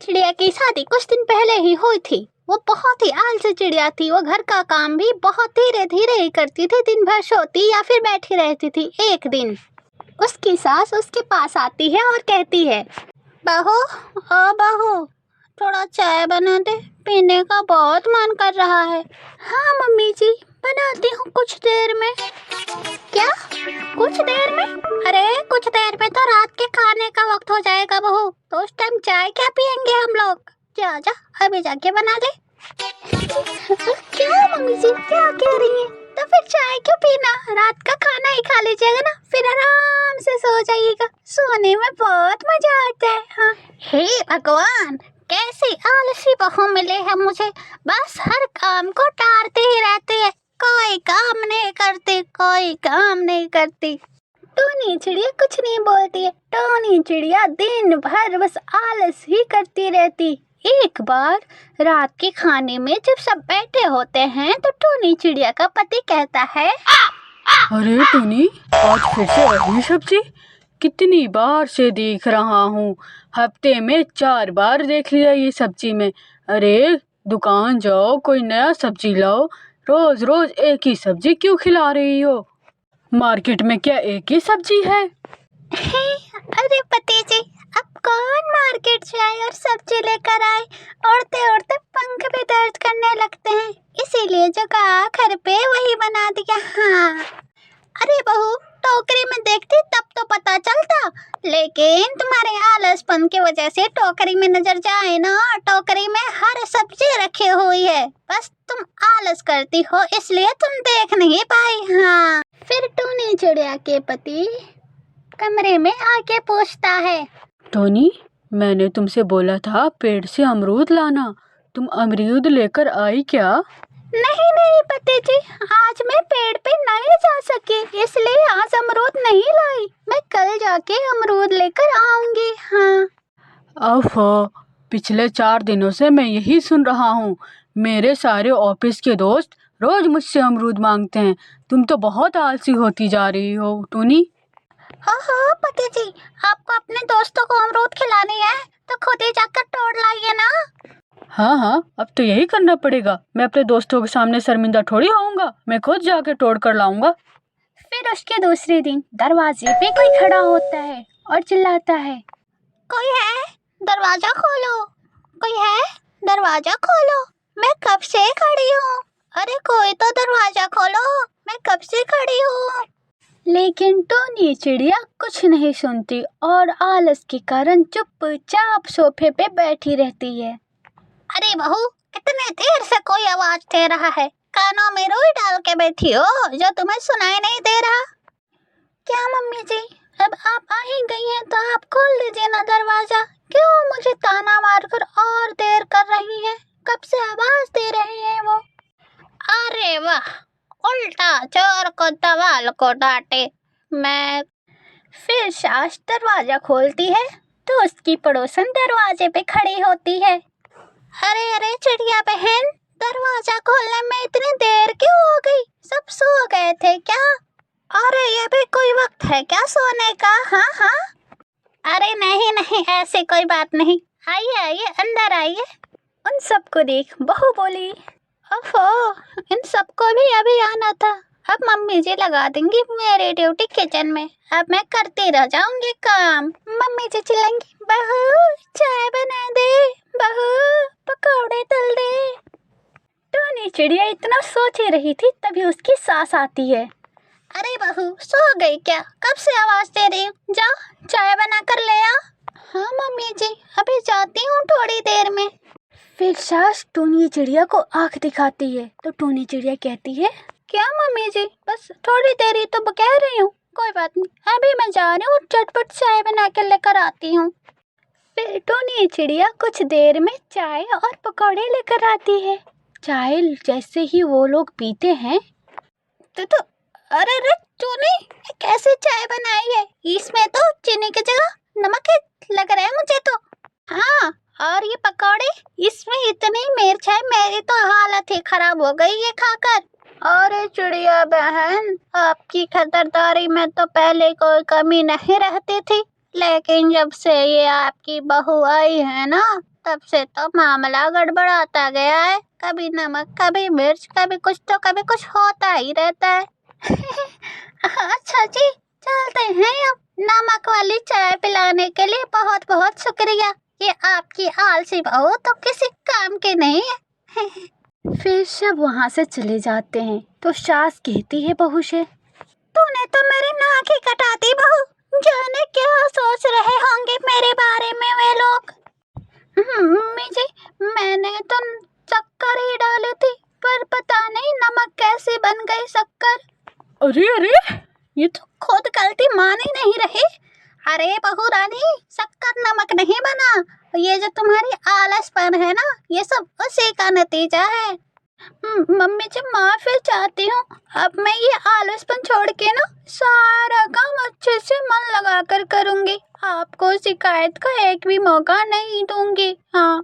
चिड़िया की शादी कुछ दिन पहले ही हुई थी। वो बहुत ही आलसी चिड़िया थी। वो घर का काम भी बहुत धीरे धीरे ही करती थी। दिन भर सोती या फिर बैठी रहती थी। एक दिन उसकी सास उसके पास आती है और कहती है, बहू, ओ बहू, थोड़ा चाय बना दे, पीने का बहुत मन कर रहा है। हाँ मम्मी जी, बनाती हूँ कुछ देर में। क्या कुछ देर में? अरे कुछ देर में तो रात के खाने का वक्त हो जाएगा बहू, तो उस टाइम चाय क्या पियेंगे हम लोग। जा जा अभी जाके बना दे। क्या मम्मी जी, क्या कह रही हैं? तो फिर चाय क्यों पीना, रात का खाना ही खा लीजिएगा ना, फिर आराम से सो जाइएगा। सोने में बहुत मजा आता है। हाँ। हे भगवान, कैसी आलसी बहू मिले है मुझे। बस हर काम को टालते ही रहते हैं। कोई काम नहीं करती, कोई काम नहीं करती। टोनी चिड़िया कुछ नहीं बोलती है। टोनी चिड़िया दिन भर बस आलस ही करती रहती। एक बार रात के खाने में जब सब बैठे होते हैं तो टोनी चिड़िया का पति कहता है, अरे टोनी, आज फिर से वही सब्जी? कितनी बार से देख रहा हूँ, हफ्ते में 4 बार देख लिया ये सब्जी में। अरे दुकान जाओ, कोई नया सब्जी लाओ, रोज रोज एक ही सब्जी क्यों खिला रही हो? मार्केट में क्या एक ही सब्जी है? अरे पति जी, अब कौन मार्केट जाए और सब्जी लेकर आए। उड़ते उड़ते पंख भी दर्द करने लगते हैं, इसीलिए जो कहा घर पे वही बना दिया। हाँ। अरे बहू, टोकरी में देखती तब तो पता चलता, लेकिन तुम्हारे आलसपन की वजह से टोकरी में नजर जाए ना, टोकरी में हर सब्जी रखी हुई है, बस तुम आलस करती हो इसलिए तुम देख नहीं पाई। हाँ। फिर टोनी चिड़िया के पति कमरे में आके पूछता है, टोनी, मैंने तुमसे बोला था पेड़ से अमरूद लाना, तुम अमरूद लेकर आई क्या? नहीं नहीं पति जी, आज मैं पेड़ पे नहीं जा सकी, इसलिए आज अमरूद नहीं लाई। मैं कल जाके अमरूद लेकर आऊंगी। हाँ। ओहो, पिछले 4 दिनों से मैं यही सुन रहा हूँ। मेरे सारे ऑफिस के दोस्त रोज मुझसे अमरूद मांगते हैं। तुम तो बहुत आलसी होती जा रही हो टोनी। ओहो पति जी, आपको अपने दोस्तों को अमरूद खिलानी है तो खुद ही जाकर तोड़ लाइए ना। हाँ हाँ, अब तो यही करना पड़ेगा। मैं अपने दोस्तों के सामने शर्मिंदा थोड़ी होऊंगा, मैं खुद जाके तोड़ कर लाऊंगा। फिर उसके दूसरे दिन दरवाजे पे कोई खड़ा होता है और चिल्लाता है, कोई है? दरवाजा खोलो, कोई है? दरवाजा खोलो, मैं कब से खड़ी हूँ। अरे कोई तो दरवाजा खोलो, मैं कब से खड़ी हूँ। लेकिन टोनी चिड़िया कुछ नहीं सुनती और आलस के कारण चुपचाप सोफे पे बैठी रहती है। अरे बहू, कितने देर से कोई आवाज दे रहा है, कानों में रुई डाल के बैठी हो जो तुम्हें सुनाई नहीं दे रहा। क्या मम्मी जी, अब आप आ ही गई हैं तो आप खोल दीजिए ना दरवाजा। क्यों मुझे ताना मारकर और देर कर रही हैं? कब से आवाज दे रहे हैं वो। अरे वाह, उल्टा चोर को दवाल को डांटे। मैं फिर सास दरवाजा खोलती है तो उसकी पड़ोसन दरवाजे पे खड़ी होती है। अरे अरे चिड़िया बहन, दरवाजा खोलने में इतनी देर क्यों हो गई? सब सो गए थे क्या? अरे ये भी कोई वक्त है क्या सोने का? हाँ हाँ। अरे नहीं नहीं, ऐसे कोई बात नहीं। आइए आइए, अंदर आइए। उन सबको देख बहू बोली, ओहो, इन सबको भी अभी आना था। अब मम्मी जी लगा देंगी मेरी ड्यूटी किचन में, अब मैं करती रह जाऊंगी काम। मम्मी जी चिल्लाएंगी, बहू चाय बना दे, बहू पकौड़े तल दे। टोनी चिड़िया इतना सोच ही रही थी तभी उसकी सास आती है। अरे बहू, सो गई क्या? कब से आवाज दे रही हूँ, जाओ चाय बना कर ले आ। हाँ मम्मी जी, अभी जाती हूँ थोड़ी देर में। फिर सास टोनी चिड़िया को आंख दिखाती है तो टोनी चिड़िया कहती है, क्या मम्मी जी, बस थोड़ी देर ही तो कह रही हूँ, कोई बात नहीं, अभी मैं जा रही हूँ, चटपट चाय बना के लेकर आती हूँ। फिर टोनी चिड़िया कुछ देर में चाय और पकौड़े लेकर आती है। चाय जैसे ही वो लोग पीते हैं तो अरे रे टोनी, ये कैसे चाय बनाई है? इसमें तो चीनी की जगह नमक लग रहा है मुझे तो। हाँ, और ये पकौड़े, इसमें इतनी मिर्च है, मेरी तो हालत ही खराब हो गई है खाकर। अरे चिड़िया बहन, आपकी खतरदारी में तो पहले कोई कमी नहीं रहती थी, लेकिन जब से ये आपकी बहू आई है ना, तब से तो मामला गड़बड़ाता गया है, कभी नमक कभी मिर्च कभी कुछ होता ही रहता है। अच्छा जी, चलते हैं अब। नमक वाली चाय पिलाने के लिए बहुत बहुत शुक्रिया। ये आपकी आलसी बहू तो किसी काम की नहीं है। फिर सब वहाँ से चले जाते हैं तो सास कहती है बहू से, तूने तो मेरी नाक ही कटा दी बहू। जाने क्या सोच रहे होंगे मेरे बारे में वे लोग। मम्मी जी, मैंने तो शक्कर ही डाली थी, पर पता नहीं नमक कैसे बन गई शक्कर। अरे अरे, ये तो खुद गलती मान ही नहीं रही। अरे बहू रानी, शक्कर नमक नहीं बना, ये जो तुम्हारी आलसपन है ना, ये सब उसी का नतीजा है। मम्मी जी, माफी चाहती हूँ। अब मैं ये आलसपन छोड़ के ना सारा काम अच्छे से मन लगा कर करूँगी। आपको शिकायत का एक भी मौका नहीं दूंगी। हाँ।